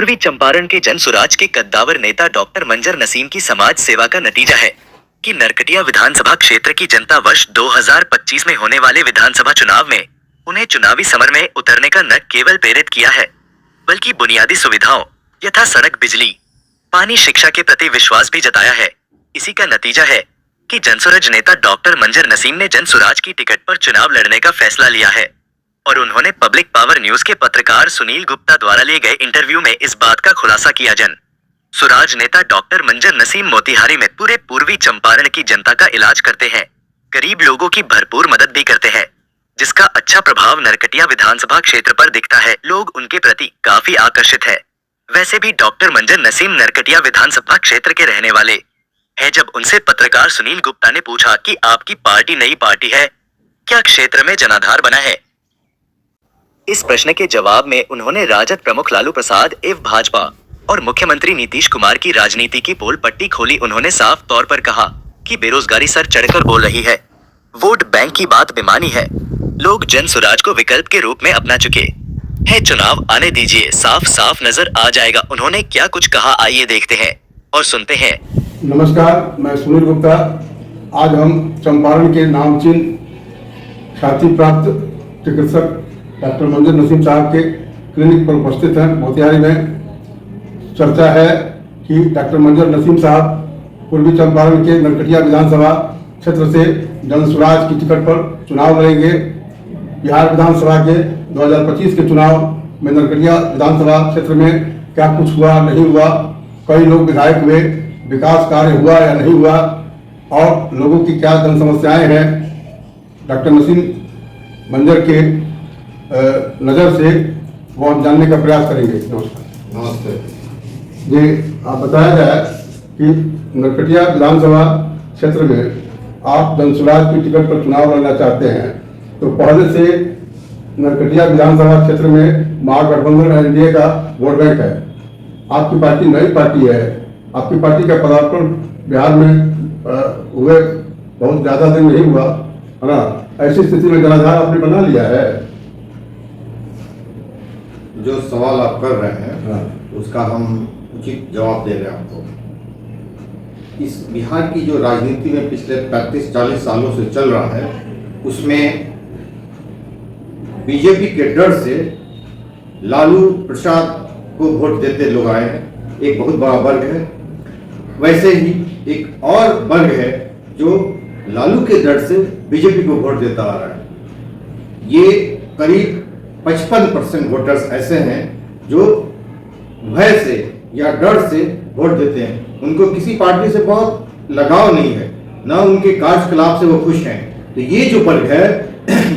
पूर्वी चंपारण के जनसुराज के कद्दावर नेता डॉक्टर मंजर नसीम की समाज सेवा का नतीजा है कि नरकटिया विधानसभा क्षेत्र की जनता वर्ष 2025 में होने वाले विधानसभा चुनाव में उन्हें चुनावी समर में उतरने का न केवल प्रेरित किया है, बल्कि बुनियादी सुविधाओं यथा सड़क, बिजली, पानी, शिक्षा के प्रति विश्वास भी जताया है। इसी का नतीजा है कि जनसुराज नेता डॉक्टर मंजर नसीम ने जनसुराज की टिकट पर चुनाव लड़ने का फैसला लिया है और उन्होंने पब्लिक पावर न्यूज के पत्रकार सुनील गुप्ता द्वारा लिए गए इंटरव्यू में इस बात का खुलासा किया। जनसुराज नेता डॉक्टर मंजर नसीम मोतिहारी में पूरे पूर्वी चंपारण की जनता का इलाज करते हैं, गरीब लोगों की भरपूर मदद भी करते हैं, जिसका अच्छा प्रभाव नरकटिया विधानसभा क्षेत्र पर दिखता है। लोग उनके प्रति काफी आकर्षित है। वैसे भी डॉक्टर मंजर नसीम नरकटिया विधानसभा क्षेत्र के रहने वाले है। जब उनसे पत्रकार सुनील गुप्ता ने पूछा कि आपकी पार्टी नई पार्टी है, क्या क्षेत्र में जनाधार बना है, इस प्रश्न के जवाब में उन्होंने राजद प्रमुख लालू प्रसाद एवं भाजपा और मुख्यमंत्री नीतीश कुमार की राजनीति की पोल पट्टी खोली। उन्होंने साफ तौर पर कहा कि बेरोजगारी सर चढ़कर बोल रही है, वोट बैंक की बात बेमानी है। लोग जनसुराज को विकल्प के रूप में अपना चुके हैं। चुनाव आने दीजिए, साफ साफ नजर आ जाएगा। उन्होंने क्या कुछ कहा, आइए देखते हैं और सुनते हैं। नमस्कार, मैं सुनील गुप्ता। आज हम चंपारण के नामचीन ख्याति प्राप्त चिकित्सक डॉक्टर मंजर नसीम साहब के क्लिनिक पर उपस्थित हैं मोतिहारी में। चर्चा है कि डॉक्टर मंजर नसीम साहब पूर्वी चंपारण के नरकटिया विधानसभा क्षेत्र से जनसुराज की टिकट पर चुनाव लड़ेंगे। बिहार विधानसभा के 2025 के चुनाव में नरकटिया विधानसभा क्षेत्र में क्या कुछ हुआ नहीं हुआ, कई लोग विधायक हुए, विकास कार्य हुआ या नहीं हुआ और लोगों की क्या जन समस्याएं हैं, डॉक्टर नसीम मंजर के नज़र से वो हम जानने का प्रयास करेंगे। नमस्ते जी, आप बताया जाए कि नरकटिया विधानसभा क्षेत्र में आप जनसुराज की टिकट पर चुनाव लड़ना चाहते हैं, तो पहले से नरकटिया विधानसभा क्षेत्र में महागठबंधन एनडीए का वोट बैंक है। आपकी पार्टी नई पार्टी है, आपकी पार्टी का पदार्पण बिहार में हुए बहुत ज़्यादा दिन नहीं हुआ है ना। ऐसी स्थिति में जनाधार आपने बना लिया है। जो सवाल आप कर रहे हैं उसका हम उचित जवाब दे रहे हैं आपको। इस बिहार की जो राजनीति में पिछले 35-40 सालों से चल रहा है, उसमें बीजेपी के डर से लालू प्रसाद को वोट देते लोग आए हैं, एक बहुत बड़ा वर्ग है। वैसे ही एक और वर्ग है जो लालू के डर से बीजेपी को वोट देता आ रहा है। ये करीब 55% वोटर्स ऐसे हैं जो भय से या डर से वोट देते हैं। उनको किसी पार्टी से बहुत लगाव नहीं है, ना उनके कार्यकलाप से वो खुश हैं। तो ये जो वर्ग है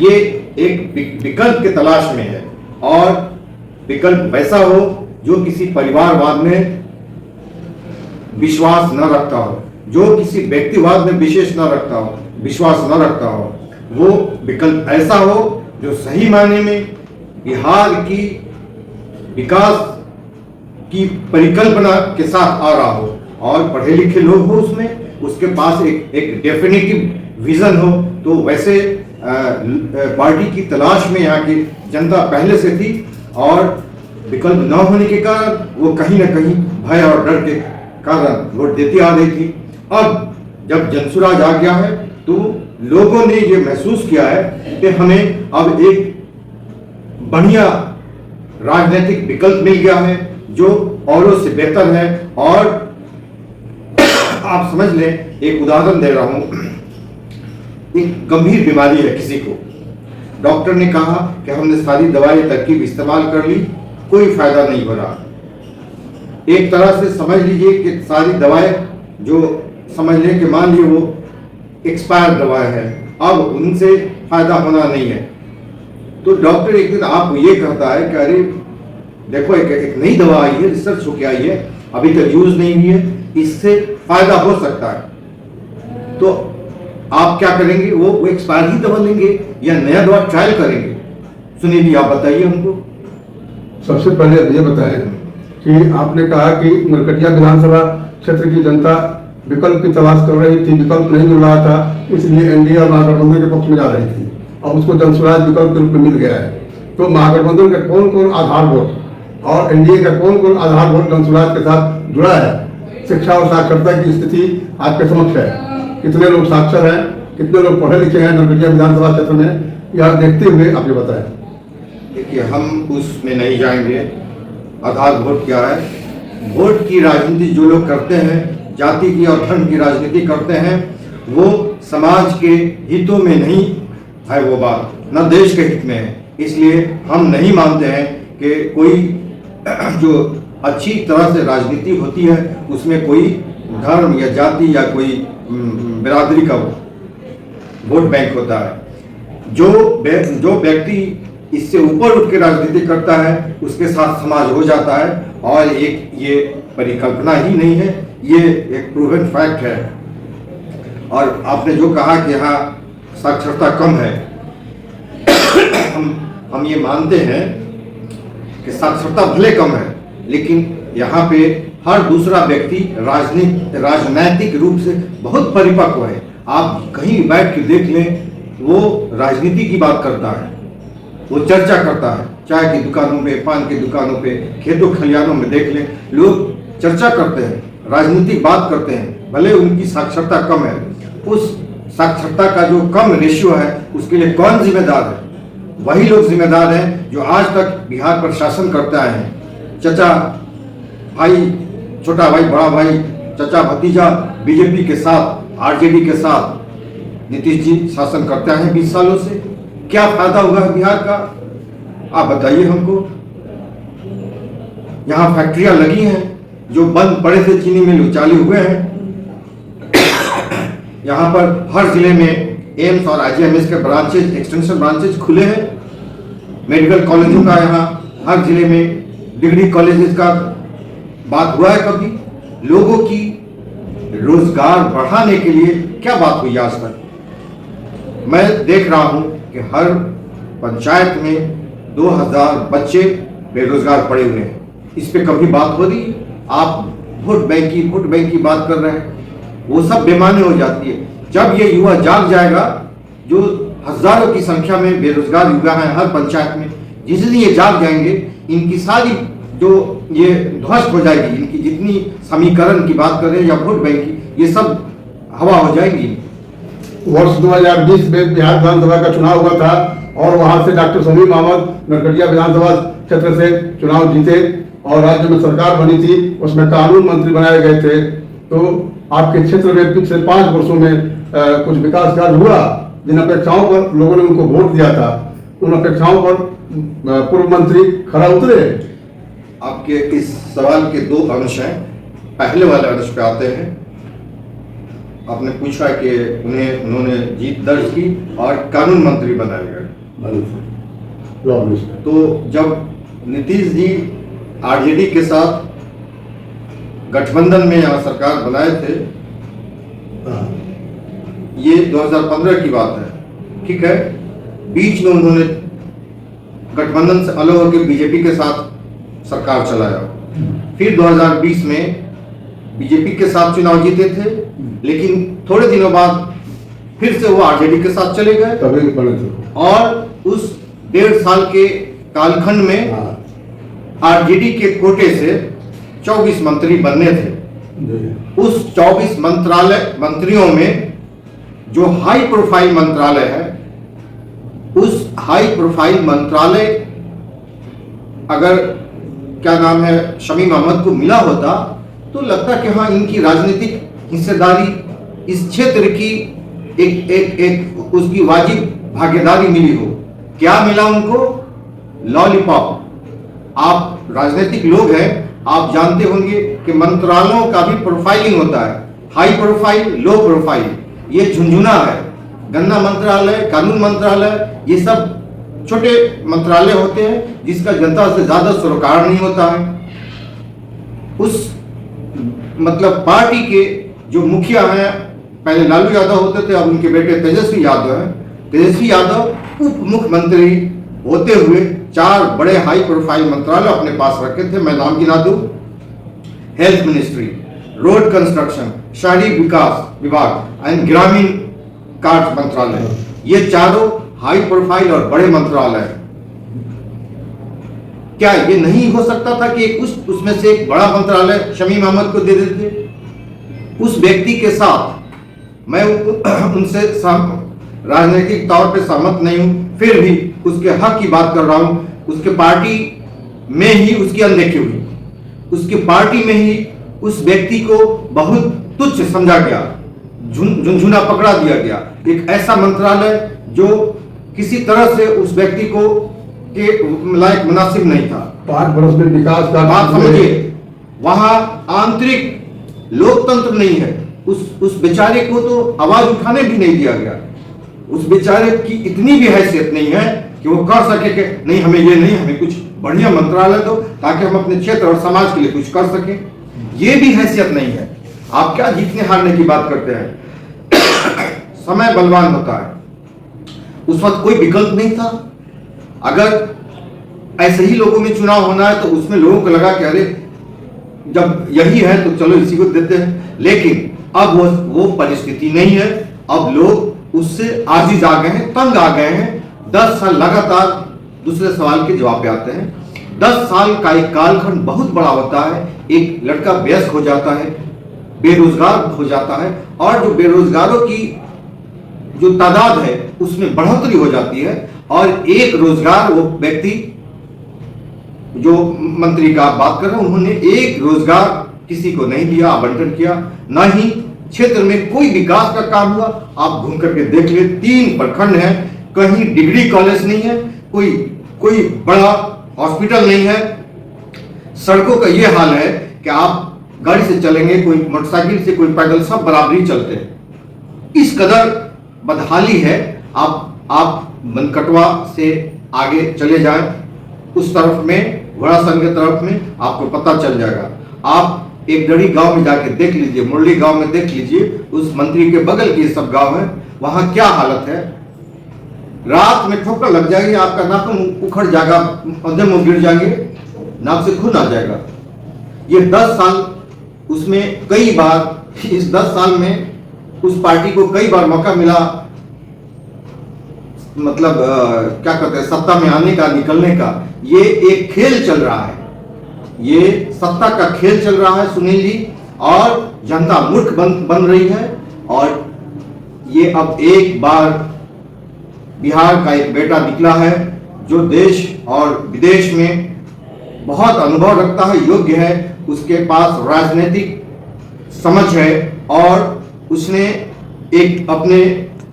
ये एक विकल्प के तलाश में है, और विकल्प वैसा हो जो किसी परिवारवाद में विश्वास न रखता हो, जो किसी व्यक्तिवाद में विशेष न रखता हो, विश्वास न रखता हो। वो विकल्प ऐसा हो जो सही मायने में बिहार की विकास की परिकल्पना के साथ आ रहा हो और पढ़े लिखे लोग हो उसमें, उसके पास एक डेफिनेटिव विजन हो। तो वैसे पार्टी की तलाश में यहाँ की जनता पहले से थी, और विकल्प न होने के कारण वो कहीं ना कहीं भय और डर के कारण वोट देती आ रही थी। अब जब जनसुराज आ गया है तो लोगों ने ये महसूस किया है कि हमें अब एक बढ़िया राजनीतिक विकल्प मिल गया है जो औरों से बेहतर है। और आप समझ लें, एक उदाहरण दे रहा हूं। एक गंभीर बीमारी है किसी को, डॉक्टर ने कहा कि हमने सारी दवाई तरकीब इस्तेमाल कर ली, कोई फायदा नहीं हो रहा। एक तरह से समझ लीजिए कि सारी दवाएं जो समझ लें कि मान लीजिए वो एक्सपायर दवाएं हैं, अब उनसे फायदा होना नहीं है। तो डॉक्टर एक दिन आपको ये कहता है कि अरे देखो एक नई दवा आई है, रिसर्च होके आई है, अभी तक यूज नहीं हुई है, इससे फायदा हो सकता है। तो आप क्या करेंगे? वो एक्सपायर ही दवा लेंगे या नया दवा ट्रायल करेंगे? सुनील जी, आप बताइए हमको। सबसे पहले ये बताएं कि आपने कहा कि नरकटिया विधानसभा क्षेत्र की जनता विकल्प की तलाश कर रही थी, विकल्प नहीं मिल रहा था, इसलिए एनडीए और महागठबंधन के पक्ष में जा रही थी, और उसको जनसुराज विकल्प के रूप में मिल गया है। तो महागठबंधन के कौन कौन आधार वोट और एनडीए का कौन कौन आधारभूत जनसुराज के साथ जुड़ा है। शिक्षा और साक्षरता की स्थिति आपके समक्ष है। कितने लोग साक्षर हैं, कितने लोग पढ़े लिखे हैं नरकटिया विधानसभा क्षेत्र में, यह देखते हुए आप ये बताएं। देखिए, हम उसमें नहीं जाएंगे आधार वोट क्या है। वोट की राजनीति जो लोग करते हैं, जाति की और धर्म की राजनीति करते हैं, वो समाज के हितों में नहीं है वो बात, न देश के हित में है। इसलिए हम नहीं मानते हैं कि कोई जो अच्छी तरह से राजनीति होती है उसमें कोई धर्म या जाति या कोई बिरादरी का वोट बैंक होता है। जो व्यक्ति इससे ऊपर उठ के राजनीति करता है उसके साथ समाज हो जाता है, और एक ये परिकल्पना ही नहीं है, ये एक प्रूवन फैक्ट है। और आपने जो कहा कि यहाँ साक्षरता कम है, हम ये मानते हैं कि साक्षरता भले कम है, लेकिन यहाँ पे हर दूसरा व्यक्ति राजनैतिक रूप से बहुत परिपक्व है। आप कहीं बैठ के देख लें, वो राजनीति की बात करता है, वो चर्चा करता है। चाय की दुकानों पे, पान की दुकानों पे, खेतों खलिहानों में देख लें, लोग चर्चा करते हैं, राजनीतिक बात करते हैं, भले उनकी साक्षरता कम है। उस साक्षरता का जो कम रेशियो है उसके लिए कौन जिम्मेदार है? वही लोग जिम्मेदार हैं जो आज तक बिहार पर शासन करते आए हैं। चचा भाई, छोटा भाई, बड़ा भाई, चचा भतीजा बीजेपी के साथ, आरजेडी के साथ नीतीश जी शासन करते हैं 20 सालों से। क्या फायदा हुआ है बिहार का? आप बताइए हमको। यहाँ फैक्ट्रियां लगी हैं जो बंद पड़े थे, चीनी मिल चालू हुए हैं। यहाँ पर हर जिले में एम्स और आईजीएमएस के ब्रांचेज, एक्सटेंशन ब्रांचेज खुले हैं। मेडिकल कॉलेजों का यहाँ हर जिले में, डिग्री कॉलेजेस का बात हुआ है कभी? लोगों की रोजगार बढ़ाने के लिए क्या बात हुई आज तक? मैं देख रहा हूं कि हर पंचायत में 2000 बच्चे बेरोजगार पड़े हुए हैं। इस पे कभी बात हो रही? आप वोट बैंक की बात कर रहे हैं। वो सब बेमानी हो जाती है। जब ये युवा जाग जाएगा, जो हजारों की संख्या में बेरोजगार युवा हैं हर पंचायत में, जिस दिन ये जाग जाएंगे, इनकी सारी जो ये ध्वस्त हो जाएगी, इनकी जितनी समीकरण की बात करें या वोट बैंक की, ये सब हवा हो जाएगी। वर्ष 2020 में बिहार विधानसभा का चुनाव हुआ था और वहां से डॉक्टर शमीम अहमद नरकटिया विधानसभा क्षेत्र से चुनाव जीते और राज्य में सरकार बनी थी, उसमें कानून मंत्री बनाए गए थे। तो आपके क्षेत्र में पिछले 5 वर्षों में कुछ विकास कार्य हुआ। जिन अपेक्षाओं पर लोगों ने उनको वोट दिया था, उन अपेक्षाओं पर पूर्व मंत्री खरा उतरे? आपके इस सवाल के 2 अंश हैं। पहले वाले अंश पे आते हैं। आपने पूछा कि उन्होंने जीत दर्ज की और कानून मंत्री बनाए गए। तो जब नीतीश जी आरजेडी के साथ गठबंधन में यहाँ सरकार बनाए थे, ये 2015 की बात है, ठीक है। बीच में उन्होंने गठबंधन से अलग होकर बीजेपी के साथ सरकार चलाया। फिर 2020 में बीजेपी के साथ चुनाव जीते थे, लेकिन थोड़े दिनों बाद फिर से वो आरजेडी के साथ चले गए और उस 1.5 साल के कालखंड में आरजेडी के कोटे से 24 मंत्री बनने थे। उस 24 मंत्रियों में जो हाई प्रोफाइल मंत्रालय है, उस हाई प्रोफाइल मंत्रालय अगर क्या नाम है शमीम अहमद को मिला होता तो लगता कि हाँ, इनकी राजनीतिक हिस्सेदारी इस क्षेत्र की एक उसकी वाजिब भागीदारी मिली हो। क्या मिला उनको? लॉलीपॉप। आप राजनीतिक लोग हैं, आप जानते होंगे कि मंत्रालयों का भी प्रोफाइलिंग होता है, हाई प्रोफाइल, लो प्रोफाइल। ये झुंझुना है। गन्ना मंत्रालय, कानून मंत्रालय, ये सब छोटे मंत्रालय होते हैं जिसका जनता से ज्यादा सरोकार नहीं होता है। उस मतलब पार्टी के जो मुखिया हैं, पहले लालू यादव होते थे, अब उनके बेटे तेजस्वी यादव हैं। तेजस्वी यादव उप मुख्यमंत्री होते हुए 4 बड़े हाई प्रोफाइल मंत्रालय अपने पास रखे थे। मैं नाम गिना दूं: हेल्थ मिनिस्ट्री, रोड कंस्ट्रक्शन, शहरी विकास विभाग एंड ग्रामीण कार्य मंत्रालय। ये चारों हाई प्रोफाइल और बड़े मंत्रालय। क्या ये नहीं हो सकता था कि उसमें से एक बड़ा मंत्रालय शमीम अहमद को दे देते? उस व्यक्ति के साथ मैं उनसे राजनीतिक तौर पे सहमत नहीं हूं, फिर भी उसके हक की बात कर रहा हूं। उसके पार्टी में ही उसकी अनदेखी हुई, उसकी पार्टी में ही उस व्यक्ति को बहुत तुच्छ समझा गया, झुनझुना पकड़ा दिया गया। एक ऐसा मंत्रालय जो किसी तरह से उस व्यक्ति को के लायक मुनासिब नहीं था। 5 वर्ष में विकास का बात समझिए, वहां आंतरिक लोकतंत्र नहीं है। उस बेचारे को तो आवाज उठाने भी नहीं दिया गया। उस बेचारे की इतनी भी हैसियत नहीं है कि वो कह सके कि नहीं, हमें ये नहीं, हमें कुछ बढ़िया मंत्रालय दो ताकि हम अपने क्षेत्र और समाज के लिए कुछ कर सकें। ये भी हैसियत नहीं है। आप क्या जीतने हारने की बात करते हैं? समय बलवान होता है। उस वक्त कोई विकल्प नहीं था। अगर ऐसे ही लोगों में चुनाव होना है तो उसमें लोगों को लगा कि अरे जब यही है तो चलो इसी को देते हैं। लेकिन अब वो परिस्थिति नहीं है। अब लोग उससे आजिज आ गए हैं, तंग आ गए हैं। 10 साल लगातार दूसरे सवाल के जवाब पे आते हैं। 10 साल का एक कालखंड बहुत बड़ा होता है। एक लड़का वयस्क हो जाता है, बेरोजगार हो जाता है, और जो बेरोजगारों की जो तादाद है उसमें बढ़ोतरी हो जाती है। और एक रोजगार, वो व्यक्ति जो मंत्री का आप बात कर रहे हैं, उन्होंने एक रोजगार किसी को नहीं दिया, आवंटन किया, ना ही क्षेत्र में कोई विकास का काम हुआ। आप घूम करके देख ले, 3 प्रखंड हैं, कहीं डिग्री कॉलेज नहीं है, कोई बड़ा हॉस्पिटल नहीं है। सड़कों का ये हाल है कि आप गाड़ी से चलेंगे, कोई मोटरसाइकिल से, कोई पैदल, सब बराबरी चलते हैं। इस कदर बदहाली है। आप मनकटवा से आगे चले जाएं, उस तरफ में, घोड़ासन के तरफ में, आपको पता चल जाएगा। आप एक गढ़ी गांव में जाके देख लीजिए, मुरली गांव में देख लीजिए, उस मंत्री के बगल के सब गांव है, वहां क्या हालत है। रात में ठोकर लग जाएगी, आपका नाखून उखड़ जाएगा, पौधे में गिर जाएंगे, नाक से खून आ जाएगा। ये 10 साल, उसमें कई बार, इस 10 साल में उस पार्टी को कई बार मौका मिला, मतलब क्या कहते हैं, सत्ता में आने का, निकलने का। ये एक खेल चल रहा है, ये सत्ता का खेल चल रहा है सुनील जी, और जनता मूर्ख बन रही है। और ये अब एक बार बिहार का एक बेटा निकला है जो देश और विदेश में बहुत अनुभव रखता है, योग्य है, उसके पास राजनीतिक समझ है, और उसने एक अपने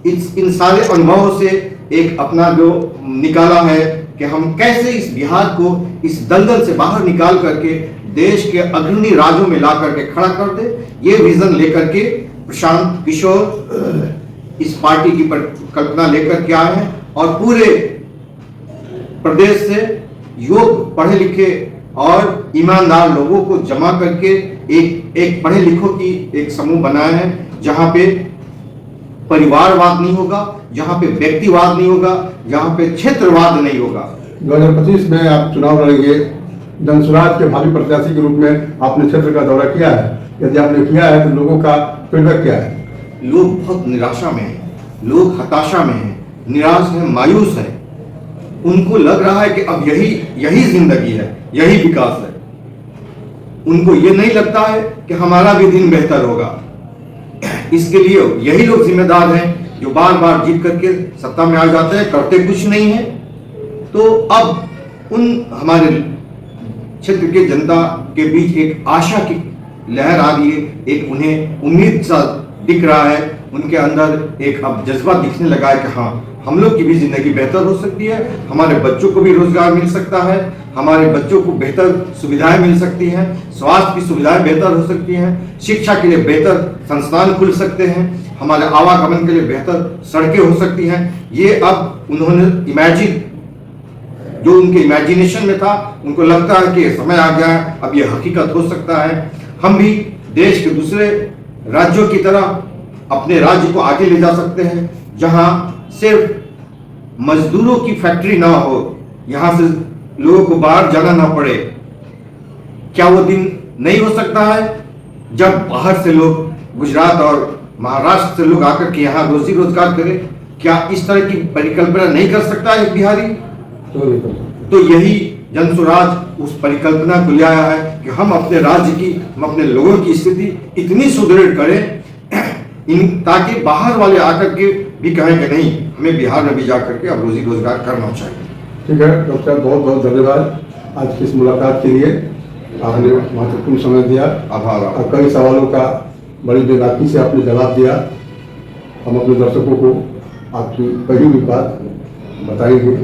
इन सारे अनुभवों से एक अपना जो निकाला है कि हम कैसे इस बिहार को इस दलदल से बाहर निकाल करके देश के अग्रणी राज्यों में ला करके खड़ा कर दे। ये विजन लेकर के प्रशांत किशोर इस पार्टी की कल्पना लेकर के आए हैं, और पूरे प्रदेश से योग्य, पढ़े लिखे और ईमानदार लोगों को जमा करके एक पढ़े लिखों की एक समूह बनाया है, जहां पे परिवारवाद नहीं होगा, जहां पे व्यक्तिवाद नहीं होगा, जहां पे क्षेत्रवाद नहीं होगा। 2025 में आप चुनाव लड़ेंगे, जनसुराज के भावी प्रत्याशी के रूप में आपने क्षेत्र का दौरा किया है। यदि आपने किया है तो लोगों का फीडबैक क्या है? लोग बहुत निराशा में हैं, लोग हताशा में हैं, निराश हैं, मायूस हैं। उनको लग रहा है कि अब यही जिंदगी है, यही विकास है। उनको ये नहीं लगता है कि हमारा भी दिन बेहतर होगा। इसके लिए यही लोग जिम्मेदार हैं जो बार बार जीत करके सत्ता में आ जाते हैं, करते कुछ नहीं है। तो अब उन हमारे क्षेत्र के जनता के बीच एक आशा की लहर आ रही है, एक उन्हें उम्मीद सा दिख रहा है, उनके अंदर एक अब जज्बा दिखने लगा है कि हाँ, हम लोग की भी जिंदगी बेहतर हो सकती है, हमारे बच्चों को भी रोजगार मिल सकता है, हमारे बच्चों को बेहतर सुविधाएं मिल सकती हैं, स्वास्थ्य की सुविधाएं बेहतर हो सकती हैं, शिक्षा के लिए बेहतर संस्थान खुल सकते हैं, हमारे आवागमन के लिए बेहतर सड़कें हो सकती हैं। ये अब उन्होंने इमेजिन, जो उनके इमेजिनेशन में था, उनको लगता है कि समय आ गया है, अब ये हकीकत हो सकता है। हम भी देश के दूसरे राज्यों की तरह अपने राज्य को आगे ले जा सकते हैं, जहां सिर्फ मजदूरों की फैक्ट्री ना हो, यहां से लोगों को बाहर जाना ना पड़े। क्या वो दिन नहीं हो सकता है जब बाहर से लोग, गुजरात और महाराष्ट्र से लोग आकर के यहाँ रोजी रोजगार करें? क्या इस तरह की परिकल्पना नहीं कर सकता है बिहारी? तो यही जन स्वराज उस परिकल्पना को ले आया है कि हम अपने राज्य की, हम अपने लोगों की स्थिति इतनी सुदृढ़ करें ताकि बाहर वाले आकर के भी कहें कि नहीं, हमें बिहार में भी जाकर के अब रोजी रोजगार करना चाहिए। ठीक है डॉक्टर साहब, बहुत बहुत धन्यवाद आज की इस मुलाकात के लिए। आपने महत्वपूर्ण समय दिया, आभार। और कई सवालों का बड़ी बेबाकी से आपने जवाब दिया। हम अपने दर्शकों को आपकी कही हुई बात बताएंगे।